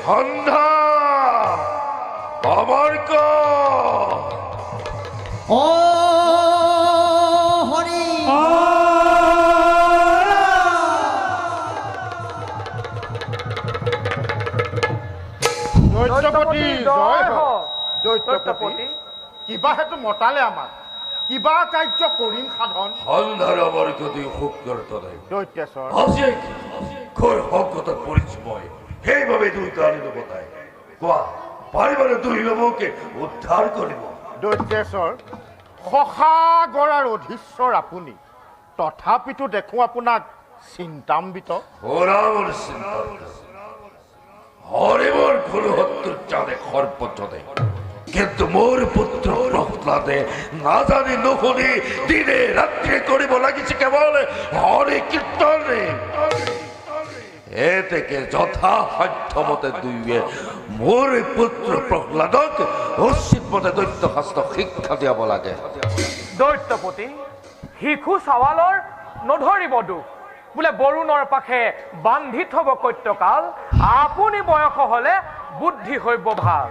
সন্ধ্যা আমাৰ ও হৰি দৈত্যপতি জয় হওক। দৈত্যপতি কিবা হেতু মতালে আমাক কিবা কাৰ্য কৰিম সাধন। সন্ধ্যাৰ আমাৰ যদি সুকৰ্ত নাই দৈত্যেশ্বৰ আজি ঘৰ সংকটত পৰিছো মই সেইবাবে দুই কালি নবতাই কোৱা পাৰিবানে দুই লবকে উদ্ধাৰ কৰিব। দৈত্যেশ্বৰ সসাগৰাৰ অধীশ্বৰ আপুনি তথাপিতো দেখোঁ আপোনাক চিন্তাম্বিত। ওরামর চিন্তা হরিমর ফুলহত্তর চাঁদে সর্বচদে কিন্তু মোর পুত্র প্রহ্লাদে না জানি নুশুনি দিনে রাত্রে করিব লাগিছে কেবল হরি কীর্তনে এ থেকে যথাসাধ্য মতে দুইয়ে মোর পুত্র প্রহ্লাদক উচিত মতে দৈত্য শাস্ত্ৰ শিক্ষা দিয়াব লাগে। দৈত্যপতি শিশু চাৱালৰ নধৰিব দুখ বোলে বৰুণৰ পাশে বান্ধি থব কৈত্যকাল আপুনি বয়স হলে বুদ্ধি হইব ভাল।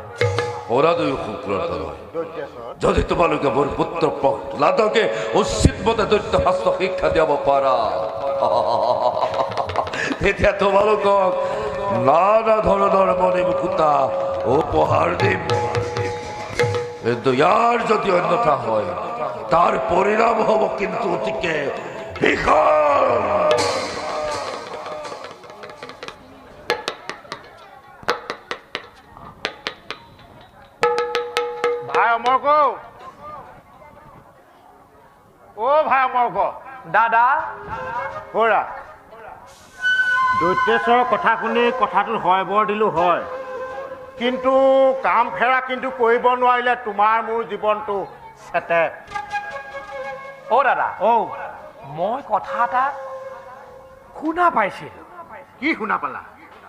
ওরা দুই শুক্রত দৈত্যেশ্বৰ যদি তোমালোকে মোৰ পুত্ৰ প্ৰহ্লাদকে উচিত মতে দৈত্য শাস্ত্ৰ শিক্ষা দিয়াব পাৰা তেতিয়া তোমালোকক নানা ধৰণৰ মণি মুকুতা উপহাৰ দিম। কিন্তু ইয়াৰ যদি অন্যথা হয় তাৰ পৰিণাম হব কিন্তু অতিকে ভীষণ। ভাই অমৰ্ক অ ভাই অমৰ্ক দাদা বৰা দৈত্যেশ্বৰৰ কথা শুনি কথাটো হয় বৰ দিলোঁ হয় কিন্তু কাম ফেৰা কিন্তু কৰিব নোৱাৰিলে তোমাৰ মোৰ জীৱনটো চেতে। অ দাদা অ মই কথা এটা শুনা পাইছিলো কি শুনা পালা?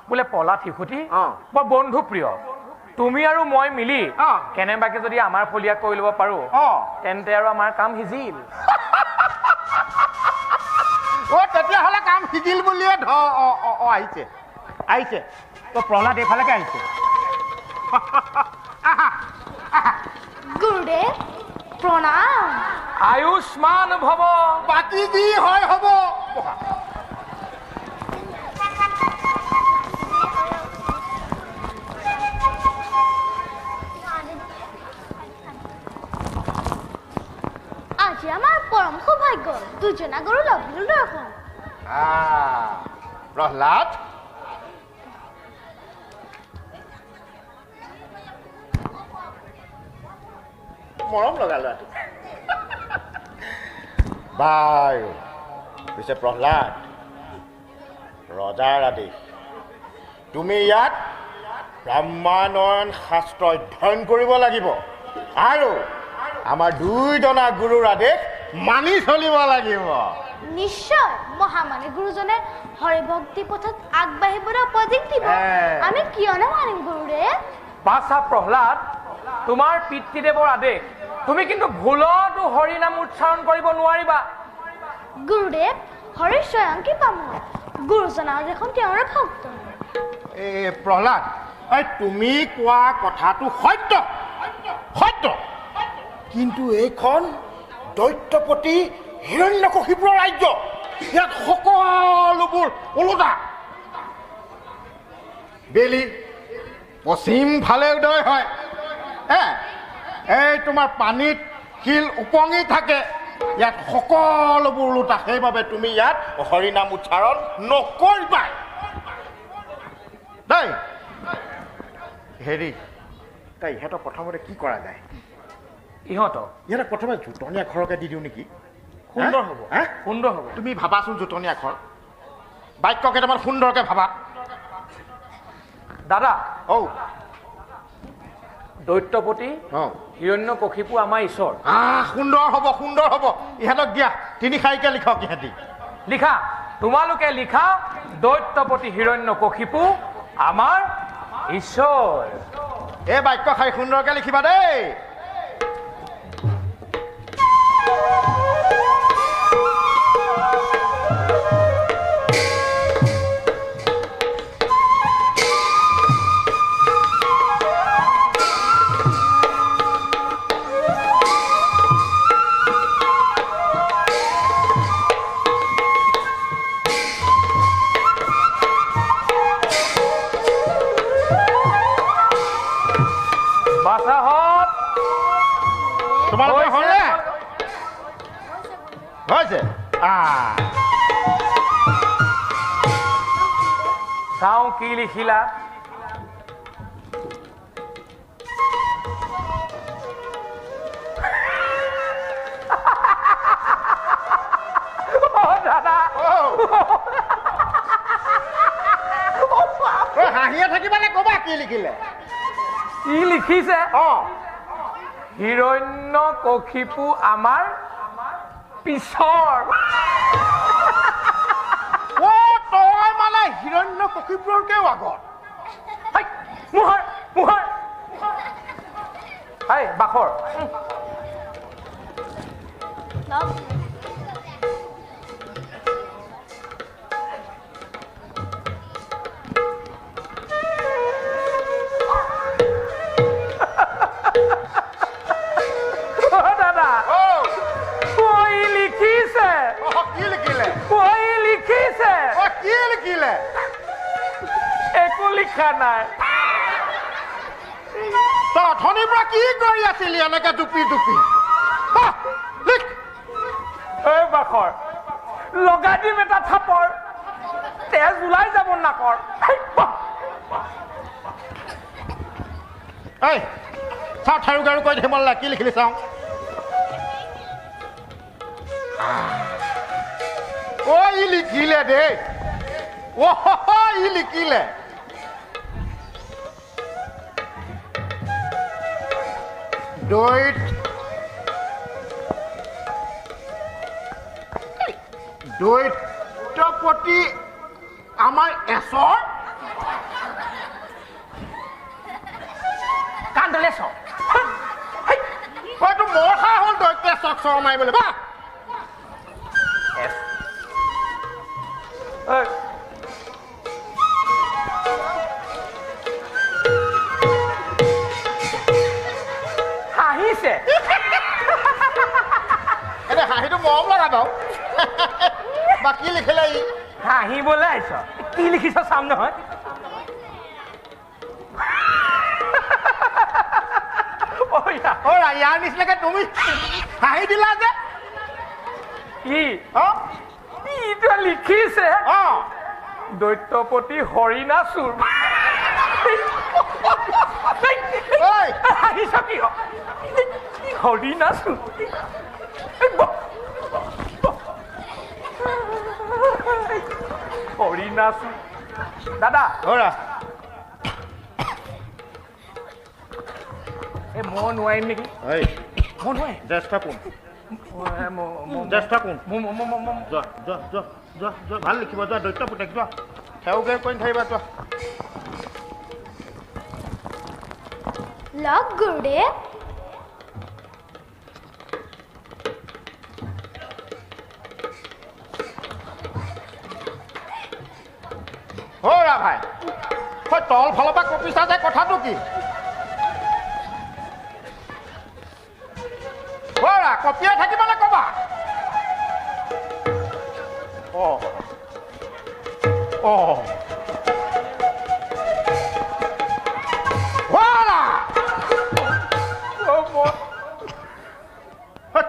বোলে পলাত শিশুটি অ। বৰ বন্ধু প্ৰিয় তুমি আৰু মই মিলি অ। কেনেবাকে যদি আমাৰ ফলিয়াক কৰি ল'ব পাৰো অ তেন্তে আৰু আমাৰ কাম সিজিল। অ তেতিয়াহ'লে কাম সিজিল বুলিয়ে আহিছে আহিছে তো প্ৰহ্লাদ এইফালেকে আহিছে। গুৰুদেৱ প্ৰণাম। আয়ুষ্মান ভৱ। বাকী যি হয় হ'ব। আজি আমাৰ পৰম সৌভাগ্য দুজনা গৰু লগ ধৰিল দেখোন। প্ৰহ্লাদ মৰম লগা ল'ৰাটো বাৰু পিছে প্ৰহ্লাদ ৰজাৰ আদেশ তুমি ইয়াত ব্ৰাহ্মণয়ন শাস্ত্ৰ অধ্যয়ন কৰিব লাগিব আৰু আমাৰ দুইজনা গুৰুৰ আদেশ মানি চলিব লাগিব। নিশ্চয় মহামানী গুৰুজনে হৰিভক্তি পথত আগবাঢ়িবলৈ উপদেশ দিব আমি কিয় নামানিম গুৰুদেৱ। বাছা প্ৰহ্লাদ তোমাৰ পিতৃদেৱৰ আদেশ তুমি কিন্তু ভুলতো হৰি নাম উচ্চাৰণ কৰিব নোৱাৰিবা। গুৰুদেৱ হৰি স্বয়ং কি পাম গুৰুজনাও দেখোন তেওঁৰে ভক্ত। প্ৰহ্লাদ তুমি কোৱা কথাটো সত্য সত্য কিন্তু এইখন দৈত্যপতি হিৰণ্যকশিপুৰ ৰাজ্য ইয়াত সকলোবোৰ ওলোটা। বেলি পশ্চিম ফালে উদয় হয় এই তোমাৰ পানীত শিল উপঙি থাকে ইয়াত সকলোবোৰ ওলোটা সেইবাবে তুমি ইয়াত হৰিনাম উচ্চাৰণ নকৰিবা দেই। হেৰি তাই ইহঁতক প্ৰথমতে কি কৰা যায়? ইহঁতক প্ৰথমে জোতনী আখৰকে দি দিওঁ নেকি? সুন্দৰ হ'ব সুন্দৰ হ'ব। তুমি ভাবাচোন জোতনী আখৰ বাক্য কেইটামান সুন্দৰকে ভাবা। দাদা ঔ দৈত্যপতি অঁ হিৰণ্যকশিপু আমাৰ ঈশ্বৰ। সুন্দৰ হ'ব সুন্দৰ হ'ব। ইহঁতক দিয়া তিনি শাৰীকে লিখক ইহঁতি। লিখা তোমালোকে লিখা দৈত্যপতি হিৰণ্যকশিপু আমাৰ ঈশ্বৰ। এই বাক্য শাৰী সুন্দৰকে লিখিবা দেই। কি লিখিলা দাদা হাঁহিয়ে থাকিবানে কবা কি লিখিলে কি লিখিছে হিৰণ্য কশিপু আমাৰ পিছৰ তই মানে হিৰণ্য কশিপুৰকেও আগত মোহৰ মোহৰ বাখৰ লগ দাদা কৈ লিখিছে কি লিখিলে কৈ লিখিছে কি লিখিলে একো লিখা নাই তই অথনিৰ পৰা কি কৰি আছিলি এনেকে জুপি জুপি লিখ বাখৰ লগাই দিম এটা থাপৰ তেজ ওলাই যাব নাকৰ এই চাওঁ ঠাৰু গাৰু কৈ ধেমলা কি লিখিলি চাওঁ ই লিখিলে দেই ই লিখিলে দৈত্যপতি আমাৰ এচৰ কান্দলে চ হয়তো মোৰ খাই হ'ল দৈত্য চক চৰ মাৰিবলৈ বা হাঁহিছে এনে হাঁহিটো মৰম লগা বাৰু বাকী লিখিলে ই হাঁহিবলৈ আহিছ কি লিখিছ চাম নহয় ইয়াৰ নিচিনাকে তুমি হাঁহি দিলা যে ইটো লিখিছে দৈত্যপতি হৰিণাচুৰ হাঁহিছ কি হৰিণাচুৰ হৰিণাচুৰ দাদা মই নোৱাৰিম নেকি মই নোৱাৰিম জ্যেষ্ঠ কোন ভাল লিখিব যোৱা দৈত্য পুতেক যোৱা সেউগে কৈ থাকিবা যোৱা লগ গুৰুদেৱ ভাই তল ফালৰ পৰা কপিছা যে কথাটো কি কপিয়াই থাকিবলৈ কবা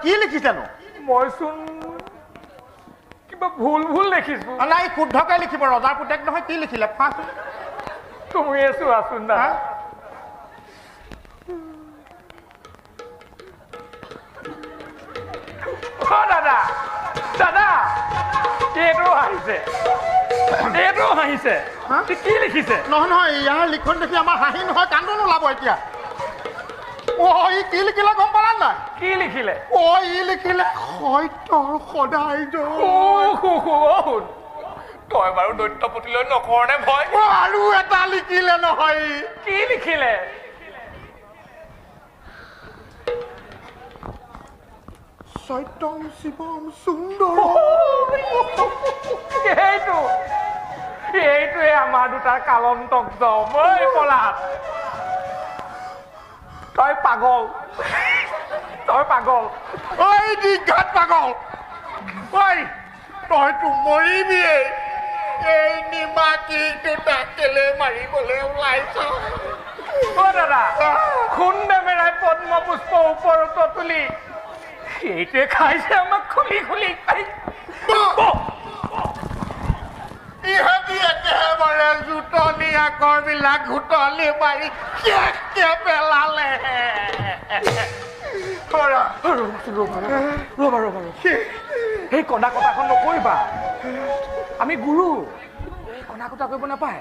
কি লিখিছেনো মইচোন কিবা ভুল ভুল লিখিছো নাই শুদ্ধকে লিখিব ৰজাৰ পুতেক নহয় কি লিখিলে তুমি চোৱাচোন না দাদা দাদা এইটো হাঁহিছে কি লিখিছে নহয় নহয় ইয়াৰ লিখন দেখি আমাৰ হাঁহি নহয় কান্দোন ওলাব এতিয়া ই কি লিখিলে গম পালা নাই কি লিখিলে ই লিখিলে সত্যৰ সদায় তই বাৰু দৈত্যপতিলৈ নকৰণে ভয় আৰু এটা লিখিলে নহয় কি লিখিলে সত্যম শিৱম সুন্দৰ এইটোৱে আমাৰ দুটাৰ কালন্তক জম পলাত তই পাগল দীঘাত পাগল তইতো মৰিবিয়ে এই নিমাকিটো তাকেলে মাৰিবলৈ ওলাইছ দাদা খুন নেমেৰাই পদ্ম পুষ্প ওপৰত তুলি সেইটোৱে খাইছে আমাক খুলি খুলি ইহঁতি একেবাৰে জোঁটনি আকৰবিলাক ঘোটলি মাৰি কেককে পেলালে। ৰ'বা সেই কণা কটাখন নকৰিবা। আমি গুৰু, এই কণা কটা কৰিব নাপায়।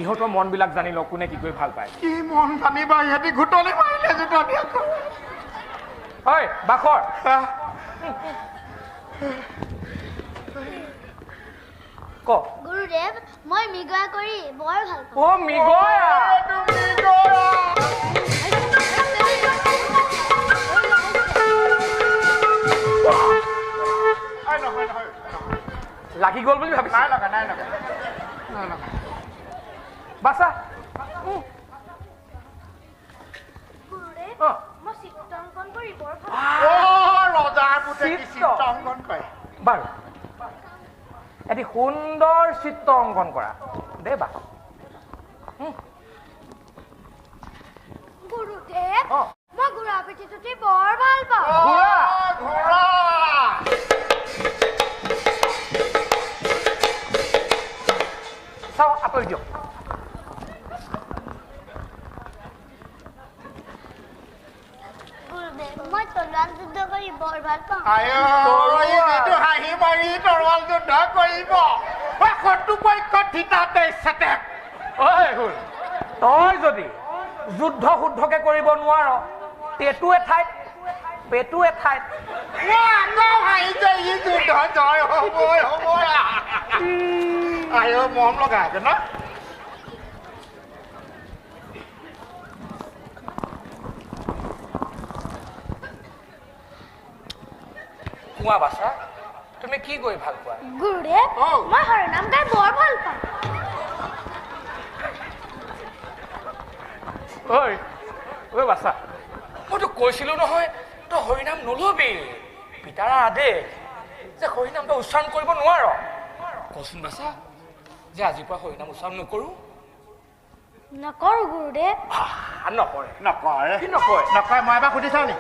ইহঁতৰ মনবিলাক জানি লওক কোনে কি কৰি ভাল পায়। কি মন জানিবা, ইহঁতি ঘোটলি মাৰিলে জোঁটনি আকৰ। ঐ বাখৰ, ক। গুৰুদেৱ, মই মৃগয়া কৰি বৰ ভাল পাওঁ। অ' মৃগয়া। লাগি গ'ল বুলি ভাবিছা? নাই লগা। বাছা। গুৰুদেৱ, অ'। মই চিত্ৰাংকন কৰি বৰ ভাল ৰজাৰ পুতে কি চিত্ৰাংকন কৰে। বাৰু এটি সুন্দৰ চিত্ৰ অংকন কৰা দেই বা। গুৰুদেৱ, অ'। মই ঘোঁৰা পিঠিত বৰ ভাল পাওঁ। ঘোঁৰা চাওঁ আঁতৰি দিয়ক। গুৰুদেৱ, মই তলোৱাল যুদ্ধ কৰি বৰ ভাল পাওঁ। এইটো হাঁহি মাৰি তৰোৱাল যুদ্ধ কৰিব। শত্ৰুপক্ষত থিতাতে চেটেক। ঐ শুন, তই যদি যুদ্ধ শুদ্ধকে কৰিব নোৱাৰ, পেটু এঠাইত আকৌ হাঁহিছে, ই যুদ্ধ জয় হ'বই। মৰম লগা আছে ন। কোৱা বাছা, তুমি কি কৰি ভাল পোৱা? গুৰুদেৱ, মই হৰিনাম গাই বৰ ভাল পাওঁ। ঐ বাছা, মইতো কৈছিলো নহয় তই হৰিনাম নলবি। পিতাৰ আদেশ যে হৰিনাম তই উচ্চাৰণ কৰিব নোৱাৰ। কচোন বাছা যে আজিৰ পৰা হৰিনাম উচ্চাৰণ নকৰো। নকৰো গুৰুদেৱ। নকৰে। কি নকয়? মই এবাৰ সুধি চাওঁ নি?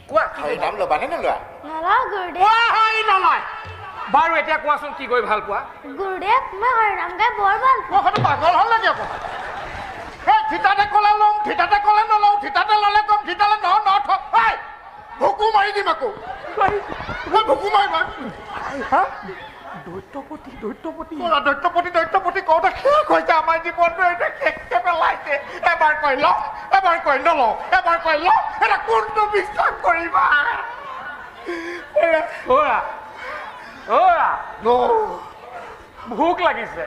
কোৱা হৰিনাম ল'বানে নলোৱা? নলওঁ গুৰুদেৱ। নলয়। বাৰু এতিয়া কোৱাচোন কি কৰি ভাল পোৱা? গুৰুদেৱ, মই হৰিনাম গাই বৰ ভাল পাওঁ। মই পাগল হ'ল নেকি আকৌ? এই থিতাতে ক'লে ল'ম, থিতাতে ক'লে নলওঁ, থিতাতে ল'লে ক'ম, থিতালে ভুকু মাৰি দিম আকৌ। ভুকু মাৰিবা। দৈত্যপতি কওঁতে শেষ হৈছে আমাৰ জীৱনটো। এতিয়া শেষকে পেলাইছে। এবাৰ কৈ লওঁ, এবাৰ কৈ নলওঁ, এবাৰ কৈ লওঁ। এতিয়া কোনটো বিশ্বাস কৰিবা? ভোক লাগিছে,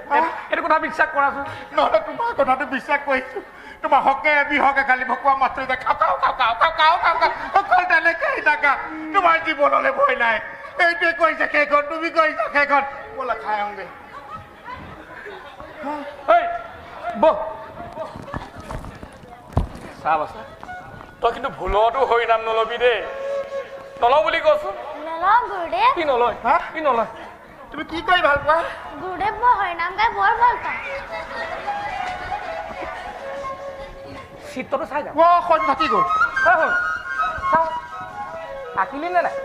এইটো কথা বিশ্বাস কৰাচোন। নহ'লে তোমাৰ কথাটো বিশ্বাস কৰিছো। তোমাৰ হকে বিহকে খালি ভকুৱা মাত্ৰ যে খাওঁ অকল তেনেকেই থাকা। তোমাৰ জীৱনলৈ ভয় নাই। এইটোৱে কৈছে সেইখন, তুমি কৈছা সেইখন। ব'লা খাই আহোঁগে। চাহ বাছা, তই কিন্তু ভুলতো হৰিনাম নলবি দেই। নলওঁ বুলি কচোন। নলওঁ গুৰুদেৱ। কি নলয়? তুমি কি কৰি ভাল পোৱা? গুৰুদেৱ, মই হৰিনাম গাই বৰ ভাল পাওঁ। চিত্ৰটো চাই যাওঁ। সজ থাকি গ'ল। চাওঁ আঁকিলি নে নাই?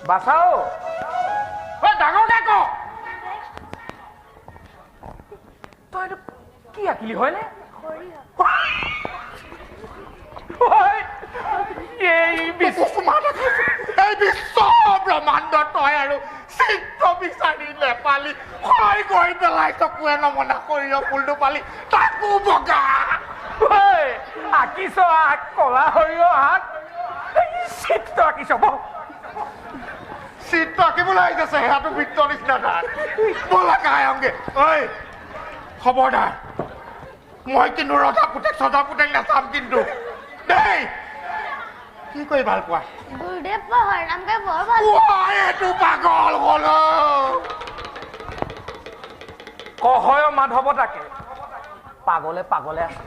বাছা ডাঙৰকে ক। তই এইটো কি আঁকিলি হয়নে? এই বিশ্ব ব্ৰহ্মাণ্ড তই আৰু চিত্ৰ বিচাৰি নেপালি হয় গৈ পেলাই চকুৱে নমনা সৰিয়হ ফুলটো পালি তাকো বগা। আঁকিছ আঁক, কলা সৰিয়হ আঁক, চিত্ৰ আঁকিছ। চিত্ৰ আঁকিবলৈ আহিছে চেহেৰাটো বৃত্ত নিচিনা তাৰ। ব'লা খাই আহোঁগে। ঐ খবৰদাৰ, মই কিন্তু ৰজা পুতেক নাচাম কিন্তু দেই। কি কৰি ভাল পোৱা? গুৰুদেৱ, মই হৰিনাম গাই বৰ ভাল পাওঁ। এইটো পাগল হ'ল। কহয় মাধৱ তাকে পাগলে আছে।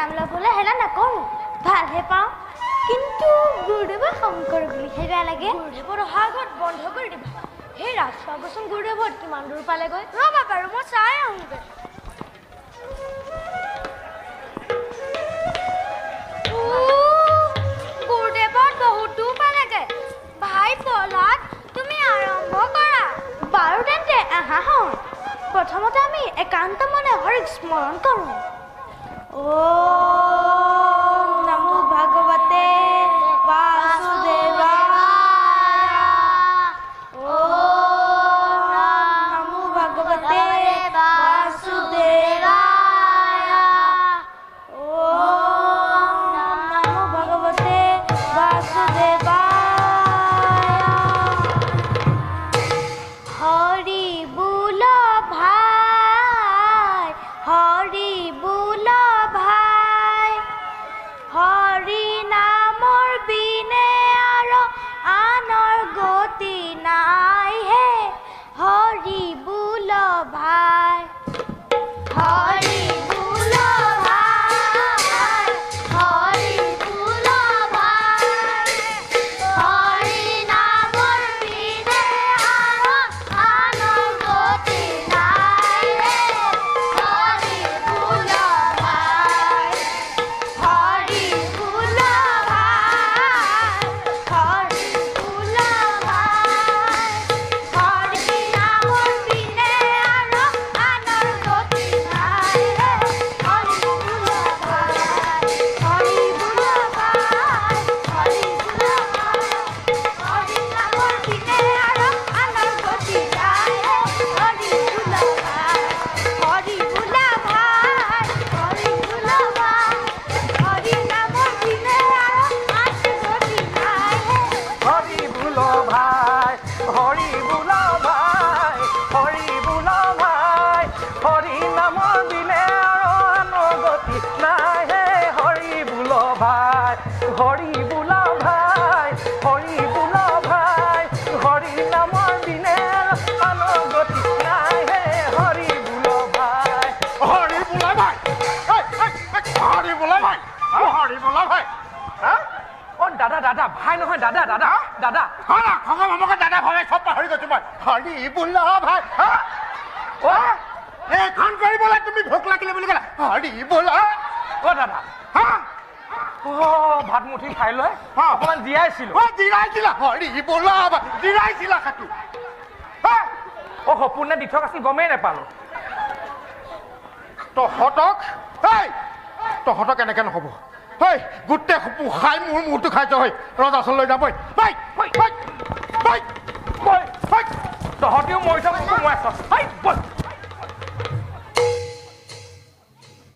নাম ল'বলৈ হেলা নকৰোঁ ভালহে পাওঁ কিন্তু গুৰুদেৱৰ শংকৰ বুলিহে বেয়া লাগে গুৰুদেৱৰ অহা আগত বন্ধ কৰি দিবা সেই ৰাজপাগচোন গুৰুদেৱত কিমান দূৰ পালেগৈ ৰ'বা বাৰু মই চাই আহোঁগৈ গুৰুদেৱত বহুত দূৰ পালেগৈ ভাই প্ৰহ্লাদ তুমি আৰম্ভ কৰা বাৰু তেন্তে আহা হওঁ প্ৰথমতে আমি একান্ত মনে হৰিক স্মৰণ কৰোঁ ॐ नमो भगवते वासुदेवाय ॐ नमो भगवते वासुदेवाय ॐ नमो भगवते वासुदेवाय हरि बोल भाई हरि बोल হৰি নামৰ বিনে আৰু আনৰ গতি নাই হে হৰি বোল ভাই হৰি বোল ভাই হৰি বোল ভাই হৰি নামৰ বিনে আৰু আনৰ গতি নাই হে হৰি বোল ভাই হৰি বোল ভাই হৰি বোল ভাই হৰি নামৰ বিনে আৰু আনৰ গতি নাই হে হৰি বোল ভাই হৰি বোল ভাই হৰি বোল ভাই হৰি নামৰ বিনে আৰু আনৰ গতি নাই হে হৰি বোল ভাই হৰি বোল ভাই হৰি বোল ভাই হৰি নামৰ বিনে আৰু আনৰ গতি নাই হে হৰি বোল ভাই হৰি বোল ভাই হৰি বোল ভাই হৰি নামৰ বিনে আৰু আনৰ গতি নাই হে হৰি বোল ভাই হৰি বোল ভাই হৰি বোল ভাই হৰি নামৰ বিনে আৰু আনৰ গতি নাই হে হৰি বোল ভাই হৰি বোলা ভাই হৰি বোলা ভাই হৰি বোলা ভাই অ দাদা দাদা ভাই নহয় দাদা দাদা দাদা আমাকে দাদা ভাবে সব পাহৰি গৈছো মই হৰি বোলা ভাই অ এইখন কৰিবলৈ তুমি ভোক লাগিলে বুলি ক'লা হৰি বোলা অ দাদা অ ভাত মুঠি খাই লৈ অকণমান জীয়াইছিলো জিৰাইছিলা হৰি বোলা ভাই জিৰাইছিলা খাতো অ সপোনে দি থকা আছিল গমেই নাপালো তহঁতক এনেকে নহ'ব হেই গোটেই খাই মোৰ মূৰটো খাইছ হৈ ৰজাচললৈ যাবই তহঁতিও মৰিছ মোকো সোমাইছ